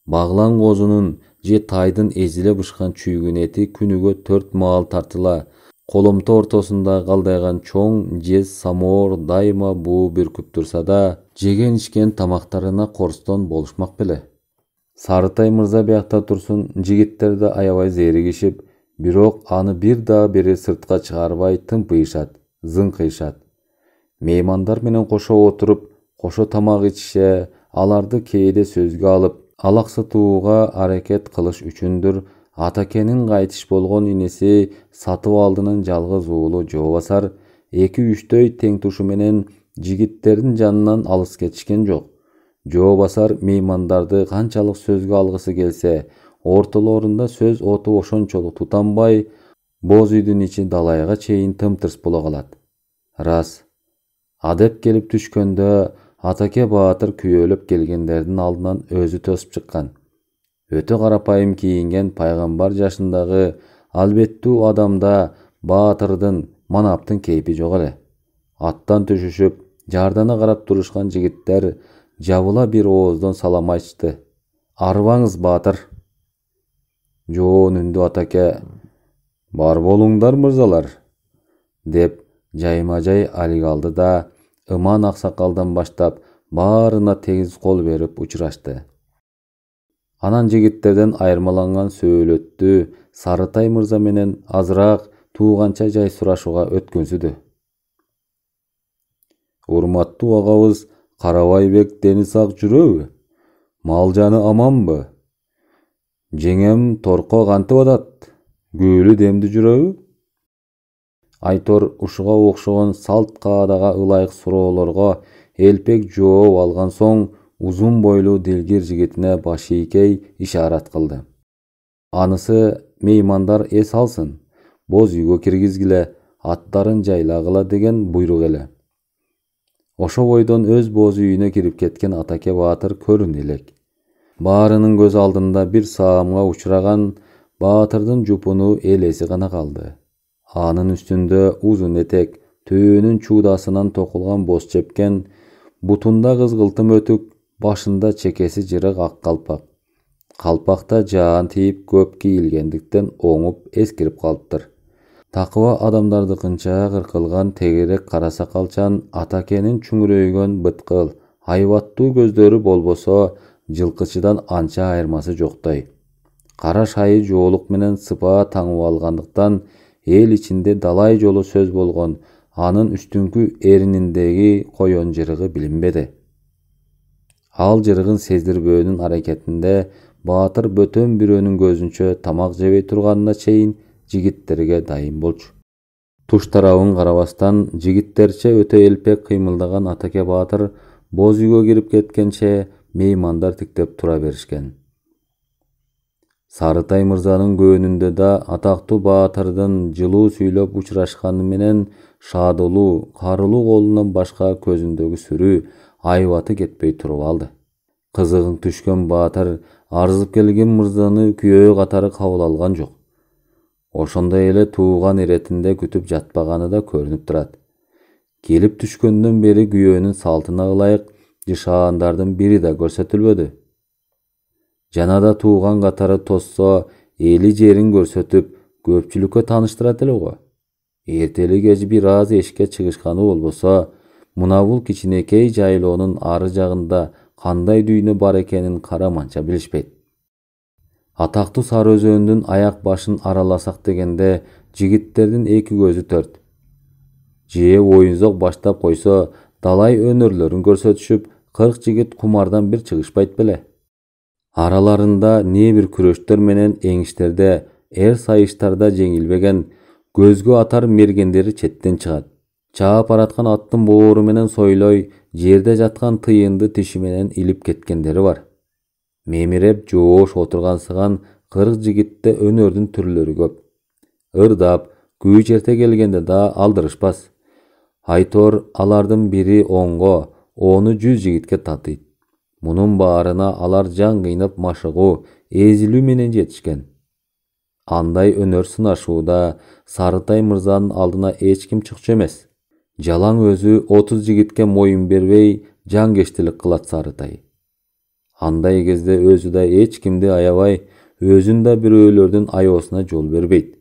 Баглан козунун же тайдын эзиле бышкан чүйгүн эти күнүгө 4 маал тартыла, коломто ортосунда калдайган чоң жез самоор дайыма буу бүркүп турса да, жеген ичкен тамактарына корстон болушмак беле. Сарытай мырза биякта турсун, жигиттер да аябай зээригишип, бирок аны бир да бири сыртка чыгарбай тымпыйышат, зыңкыйышат. Меймандар менен кошо отуруп, кошо тамак ичише, аларды кээде сөзгө алып, алаксытууга аракет кылыш үчүндүр Атакенин кайтыш болгон инеси сатып алдынын жалгыз уулу Жообасар 2-3 тең тушу менен жигиттердин жанынан алыс кетишкен жок. Жообасар меймандарды канчалык сөзгө алгысы келсе, ортолорунда сөз оту ошончолук тутанбай, боз үйдүн ичи далайга чейин тымтырс боло калат. Рас, адеп келип түшкөндө Атаке Баатыр күйөөлөп келгендердин алдынан өзү тосуп чыккан. Өтө карапайым кийинген пайгамбар жашындагы албеттүү адамда Баатырдын, Манаптын кейпи жок эле. Аттан түшүшүп, жардана карап турушкан жигиттер жабыла бир ооздон салам айтышты. Арыбаңыз, баатыр. Жоон үндү атаке. Бар болуңдар, мырзалар, деп жайма-жай алик алды да, ыман аксакалдан баштап баарына тегиз кол берип учурашты. Анан жигиттерден айырмаланган сөөлөттү Сарытай мырза менен азыраак тууганча жай сурашууга өткөнсүдү. Урматтуу агабыз Карабайбек дени сак жүрөбү? Мал жаны аманбы? Жеңем Торко кантип атат? Күөлү демди жүрөбү? Айтор ушуга окшогон салт каадага ылайык суроолорго элпек жооп алган соң узун бойлуу дилгир жигитине баш ийкей ишарат кылды. Анысы меймандар эс алсын, боз үйгө киргизгиле, аттарын жайлагыла деген буйрук эле. Ошо бойдон өз боз үйүнө кирип кеткен Атаке баатыр көрүнө элек. Баарынын көз алдында бир саамга учураган баатырдын жупуну элеси гана калды. Анын үстүндө узун этек, төөнүн чуудасынан токулган боз чепкен, бутунда кызгылтым өтүк, башында чекеси жырык ак калпак. Калпакта жаан тийип көп кийилгендиктен оңуп эскирип калыптыр. Такыба адамдардыкынча кыркылган тегерек кара сакалчан Атакенин чүңүрөйгөн быткыл, айбаттуу көздөрү болбосо жылкычыдан анча айырмасы жоктой. Кара шайы жоолук менен сыпаа таңып алгандыктан эл ичинде далай жолу сөз болгон анын үстүңкү эрининдеги коен жырыгы билинбеди. Ал жырыгын сездирбөөнүн аракетинде баатыр бөтөн бирөөнүн көзүнчө тамак жебей турганына чейин жигиттерге дайым болчу. Туш тарабын карабастан жигиттерче өтө элпек кыймылдаган Атаке баатыр боз үйгө кирип кеткенче меймандар тиктеп тура беришкен. Сарытай мырзанын көөнүндө да атактуу баатырдын жылуу сүйлөп учурашканы менен шаадылуу, карылуу колунан башка көзүндөгү сүрүү, айбаты кетпей туруп алды. Кызыгын түшкөн баатыр арзып келген мырзаны күйөө катары кабыл алган жок. Ошондой эле тууган иретинде күтүп жатпаганы да көрүнүп турат. Келип түшкөндөн бери күйөөнүн салтына ылайык жышаандардын бири да көрсөтүлбөдү. Жана да тууган катары тоссо, эли жерин көрсөтүп, көпчүлүккө тааныштырат эле го. Эртели кеч бир аз эшикке чыгышканы болбосо, мына бул кичинекей жайлоонун ары жагында кандай дүйнө бар экенин кара манча билишпейт. Атактуу Сары өзөндүн аяк башын араласак дегенде жигиттердин эки көзү төрт. Жээ оюнзок баштап койсо, далай өнөрлөрүн көрсөтүшүп, 40 жигит кумардан бир чыгышпайт беле. Араларында не бир күрөштөр менен эңиштерде, эр сайыштарда жеңилбеген, көзгө атар мергендери четтен чыгат. Чаап бараткан аттын боору менен сойлой, жерде жаткан тыйынды тиши менен илип кеткендери бар. Мемиреп жоош отургансыган 40 жигитте өнөрдүн түрлөрү көп. Ырдап, күү черте келгенде да алдырышпас. Айтор алардын бири 10го, 10-у 100 жигитке татыйт. Мунун баарына алар жан кыйнап машыгуу, эзилүү менен жетишкен. Андай өнөр сынашууда Сарытай мырзанын алдына эч ким чыкчу эмес. Жалаң өзү 30 жигитке моюн бербей жангештилик кылат Сарытай. Андай кезде өзү да эч кимди аябай, өзүн да бирөөлөрдүн аябасына жол бербейт.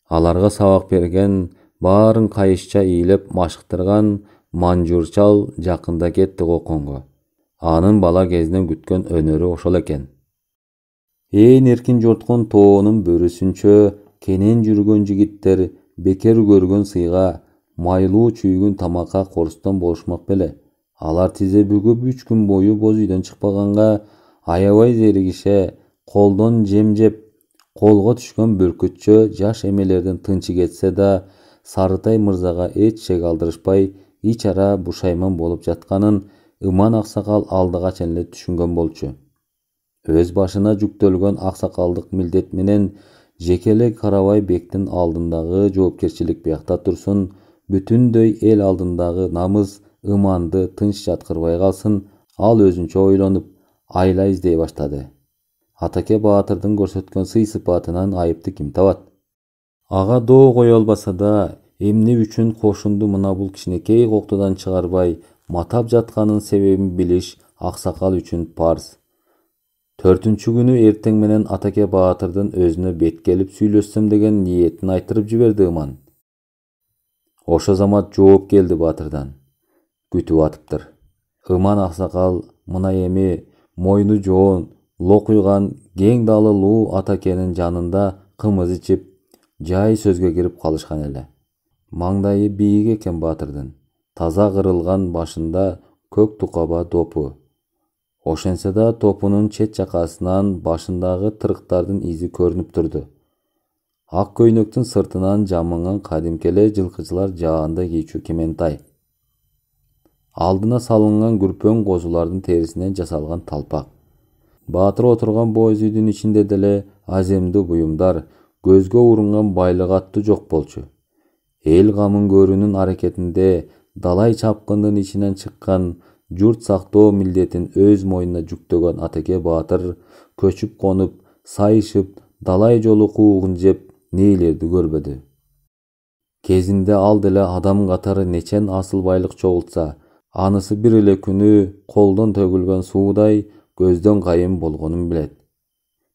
Аларга сабак берген, баарын кайышча ийилеп машыктырган Манжурчал жакында кетти Коконго. Анын бала кезинен күткөн өнөрү ошол экен. Ээн эркин жорткон тоонун бөрүсүнчө кенен жүргөн жигиттер бекер көргөн сыйга, майлуу чүйгүн тамакка корустан болушмак беле. Алар тизе бүгүп 3 күн бою боз үйдөн чыкпаганга аябай зеригише, колдон жем жеп, колго түшкөн бүркүтчө жаш эмелердин тынчы кетсе да, Сарытай мырзага эч шек алдырышпай, ич ара бушайман болуп жатканын ыман аксакал алдыга чейин эле түшүнгөн болчу. Өз башына жүктөлгөн аксакалдык милдет менен жекелек Карабай бектин алдындагы жоопкерчилик биякта турсун, бүтүндөй эл алдындагы намыс, ыманды тынч жаткырбай калсын, ал өзүнчө ойлонуп, айла издей баштады. Атаке баатырдын көрсөткөн сый-сыпатынан айыпты ким табат? Ага доо кое албаса да, эмне үчүн кошунду мына бул кичинекей коктудан чыгарбай матап жатканын себебин билиш аксакал үчүн парз. 4-чү күнү эртең менен Атаке Баатырдын өзүнө бет келип сүйлөшсөм деген ниетин айтырып жиберди Ыман. Ошо замат жооп келди Баатырдан. Күтүп атыптыр. Ыман аксакал мына эми мойну жоон, локуйган, кең далылуу Атакенин жанында кымыз ичип, жай сөзгө кирип калышкан эле. Маңдайы бийик экен Баатырдын. Таза кырылган башында көк тукаба топу. Ошентсе да топунун чет жакасынан башындагы тырыктардын изи көрүнүп турду. Ак көйнөктүн сыртынан жамынган кадимкеле жылкычылар жаанда кийчү кементай. Алдына салынган күрпөң козулардын терисинен жасалган талпак. Баатыр отурган боз үйдүн ичинде деле аземдүү буюмдар, көзгө урунган байлык аттуу жок болчу. Эл камын көрүүнүн аракетинде далай чапкындын ичинен чыккан, журт сактоо милдетин өз мойнуна жүктөгөн Атаке Баатыр көчүп конуп, сайышып, далай жолу куугун жеп, нээлерди көрбөдү. Кезинде ал деле адам катары нечен асыл байлык чогултса, анысы бир эле күнү колдон төгүлгөн суудай көздөн кайын болгонун билет.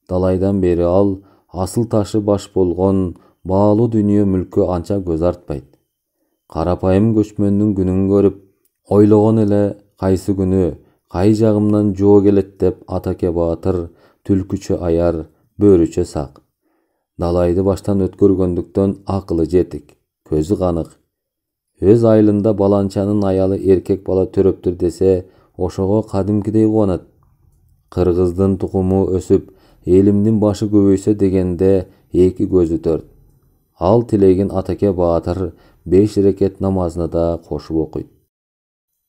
Далайдан бери ал асыл ташы баш болгон баалуу дүйнө мүлккө анча көз артпайт. Карапайым көчмөндүн күнүн көрүп, ойлогон эле кайсы күнү кай жагымдан жоо келет деп Атаке Баатыр түлкүчө аяр, бөрүчө сак. Далайды баштан өткөргөндүктөн акылы жетик, көзү канык. Өз айылында баланчанын аялы эркек бала төрөптүр десе, ошого кадимкидей кубанат. Кыргыздын тукуму өсүп, элимдин башы көбөйсө дегенде эки көзү төрт. Ал тилегин Атаке Баатыр 5 рекет намазына да кошуп окуйт.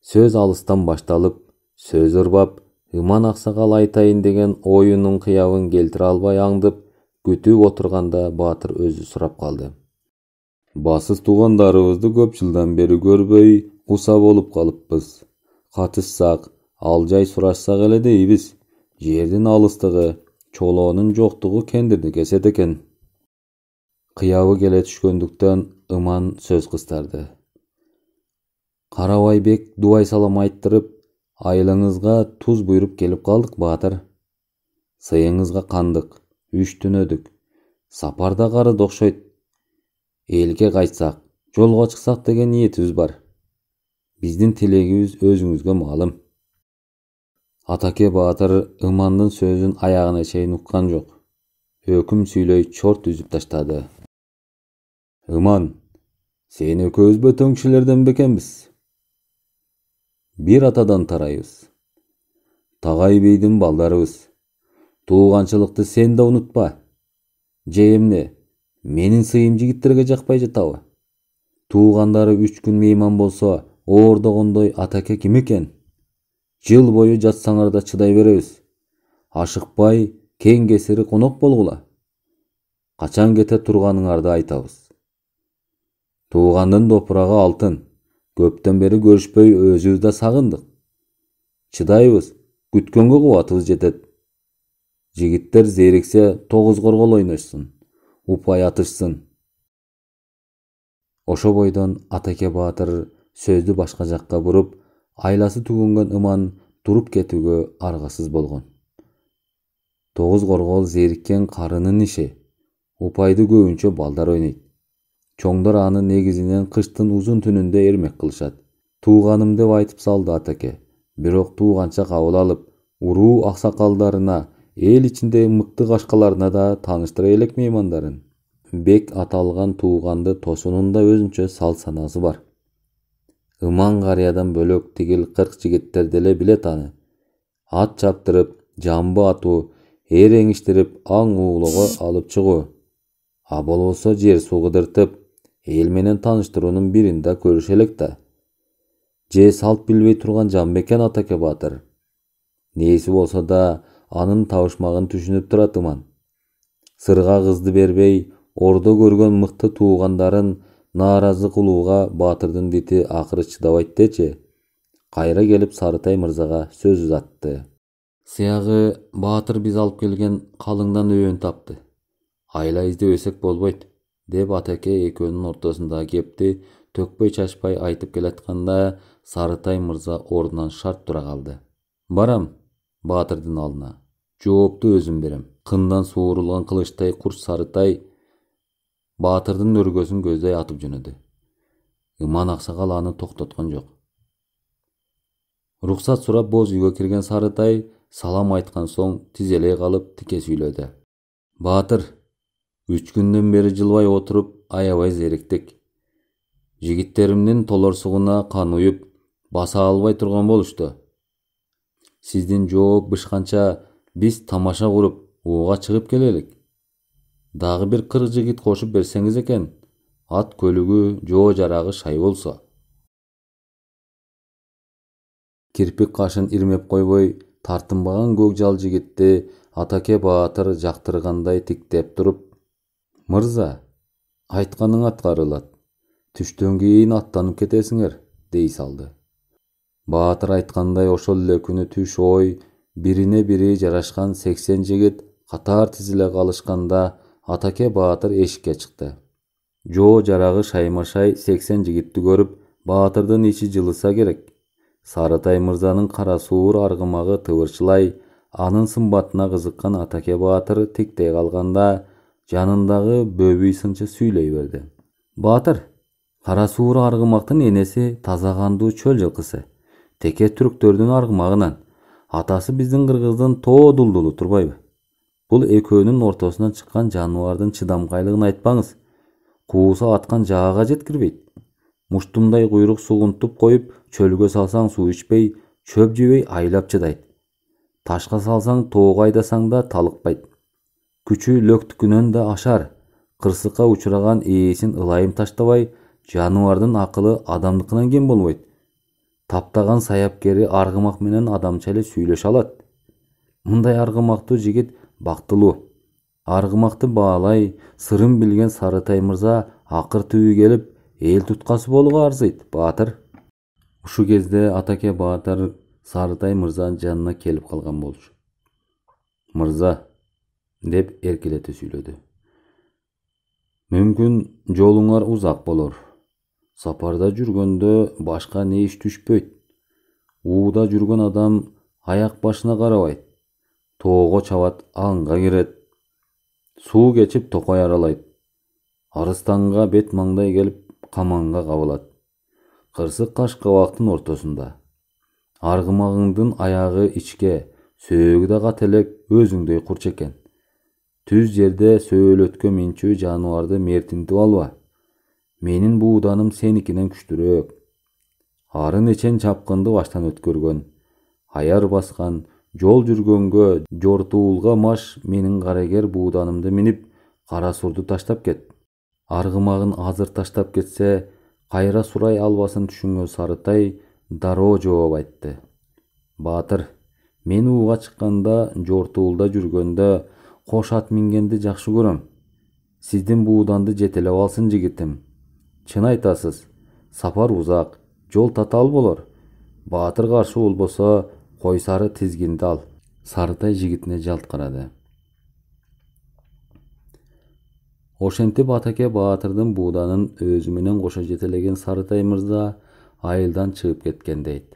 Сөз алыстан башталып, сөз ырбап, Ыман аксакал айтайын деген оюнун кыябын келтире албай аңдып, күтүп отурганда Баатыр өзү сурап калды. Басыз туугандарыбызды көп жылдан бери көрбөй, уса болуп калыппыз. Катышсак, ал жай сурашсак эле дейбиз. Жердин алыстыгы, чолоонун жоктугу кендирди кесет экен. Кыябы келе түшкөндүктөн Ыман сөз кыстарды. Карабайбек дубай салам айттырып, айылыңызга туз буйруп келип калдык Баатыр. Сыйыңызга кандык, 3 түнөдүк. Сапарда карыды окшойт. Элге кайтсак, жолго чыксак деген ниетибиз бар. Биздин тилегибиз өзүңүзгө маалым. Атаке Баатыр Ымандын сөзүн аягына чейин уккан жок. Өкүм сүйлөй чорт үзүп таштады. Ыман, сен экөөбүз бөтөн кишилерден бекенбиз. Бир атадан тарайбыз. Тагай бейдин балдарыбыз. Тууганчылыкты сен да унутпа. Же эмне, менин сыйым жигиттерге жакпай жатабы? Туугандары 3 күн мейман болсо, оордогондой Атаке ким экен? Жыл бою жатсаңар да чыдай беребиз. Ашыкпай, кең кесири конок болгула. Качан кете турганыңарды айтабыз. Туугандын топурагы алтын. Көптөн бери көрүшпөй өзүбүз да сагындык. Чыдайбыз, күткөнгө кубатыбыз жетет. Жигиттер зериксе 9 коргол ойношсун, упай атышсын. Ошо бойдон Атаке Баатыр сөздү башка жакка буруп, айласы түгөнгөн Ыман туруп кетүүгө аргасыз болгон. 9 коргол зериккен карынын иши. Упайды көбүнчө балдар ойнойт. Чоңдор аны негизинен кыштын узун түнүндө эрмек кылышат. Тууганым деп айтып салды Атаке. Бирок тууганча кабыл алып, уруу аксакалдарына, эл ичиндеги мыкты кашкаларына да тааныштыра элек меймандарын. Бек аталган тууганды тосунун да өзүнчө сал санасы бар. Ыман карыядан бөлөк тигил 40 жигиттер деле билет аны. Ат чаптырып, жамбы атуу, эреңиштирип, аң уулоого алып чыгуу. А болбосо жер суу кыдыртып, эл менен тааныштыруунун бирин да көрүш элек да. Же салт билбей турган жан бекен Атаке Баатыр. Нээси болсо да анын табышмагын түшүнүп турат Ыман. Сырга кызды бербей, ордо көргөн мыкты туугандарын нааразы кылууга Баатырдын дити акыры чыдабайт дечи. Кайра келип Сарытай мырзага сөз узатты. Сыягы Баатыр биз алып келген калыңдан өбөн тапты. Айла издебесек болбойт. деп Атаке экөөнүн ортосундагы кепти төкпөй чачпай айтып келатканда Сарытай мырза ордунан шарт тура калды. Барам Баатырдын алдына. Жоопту өзүм берем. Кындан суурулган кылычтай курч Сарытай Баатырдын өргөсүн көздөй атып жөнөдү. Иман Аксакал аны токтоткон жок. Руксат сурап боз үйгө кирген Сарытай салам айткан соң тизелей калып тике сүйлөдү. Баатыр, 3 күндөн бери жылбай отуруп аябай зериктик. Жигиттеримдин толорсугуна кан уюп, баса албай турган болушту. Сиздин жооп бышканча биз тамаша куруп ууга чыгып келелик. Дагы бир 40 жигит кошуп берсеңиз экен, ат көлүгү, жоо жарагы шай болсо. Кирпик кашын ирмеп койбой, тартынбаган көк жал жигитти Атаке Баатыр жактыргандай тиктеп туруп, «Мырза, айтканың аткарылат. Түштөн кийин аттанып кетесиңер», дей салды. Баатыр айткандай ошол эле күнү түш ой, бирине бири жарашкан 80 жигит катар тизиле калышканда Атаке Баатыр эшикке чыкты. Жоо жарагы шаймашай 80 жигитти көрүп, Баатырдын ичи жылыса керек. Сарытай мырзанын кара суур аргымагы тыбырчылай, анын сымбатына кызыккан Атаке Баатыр тиктей калганда, жанындагы бөбүй сынчы сүйлөй берди. Баатыр, кара суур аргымактын энеси таза кандуу чөл жылкысы. Теке түрктөрдүн аргымагынан. Атасы биздин кыргыздын тоо дулдулу турбайбы? Бул экөөнүн ортосунан чыккан жаныбардын чыдамкайлыгын айтпаңыз. Кууса аткан жаагага жеткирбейт. Муштумдай куйрук сугунтуп коюп, чөлгө салсаң суу ичпей, чөп жебей айлап чыдайт. Ташка салсаң тоого айдасаң да талыкпайт. Күчү лөктүкүнөн да ашар. Кырсыкка учураган ээсин ылайым таштабай, жаныбардын акылы адамдыкынан кем болбойт. Таптаган саяпкери аргымак менен адамча эле сүйлөшө алат. Мындай аргымактуу жигит бактылуу. Аргымакты баалай, сырын билген Сарытай мырза акыр түбү келип, эл туткасы болууга арзыйт, Баатыр. Ушул кезде Атаке Баатыр Сарытай мырзанын жанына келип калган болчу. Мырза, деп эркелете сүйлөдү. Мүмкүн жолуңар узак болор. Сапарда жүргөндө башка не иш түшпөйт. Ууда жүргөн адам аяк башына карабайт. Тоого чабат, аңга кирет. Суу кечип токой аралайт. Арыстанга бет маңдай келип каманга кабылат. Кырсык каш кабактын ортосунда. Аргымагыңдын аягы ичке, сөөгү да кателеп өзүңдөй курч экен. Түз жерде сөөлөткө минчүү жаныбарды мертинтип алба. Менин бууданым сеникинен күчтүүрөөк. Арын ичен чапкынды баштан өткөргөн, аяр баскан, жол жүргөнгө, жортуулга маш менин карагер бууданымды минип, кара сурду таштап кет. Аргымагын азыр таштап кетсе, кайра сурай албасын түшүнгөн Сарытай дароо жооп айтты. Баатыр, мен ууга чыкканда, жортуулда жүргөндө кош ат мингенди жакшы көрөм. Сиздин бууданды жетелеп алсын жигитим. Чын айтасыз, сапар узак, жол татаал болор. Баатыр каршы болбосо, койсары тизгинди ал. Сарытай жигитине жалт карады. Ошентип Атаке Баатырдын бууданын өзү менен кошо жетелеген Сарытай мырза айылдан чыгып кеткен дейт.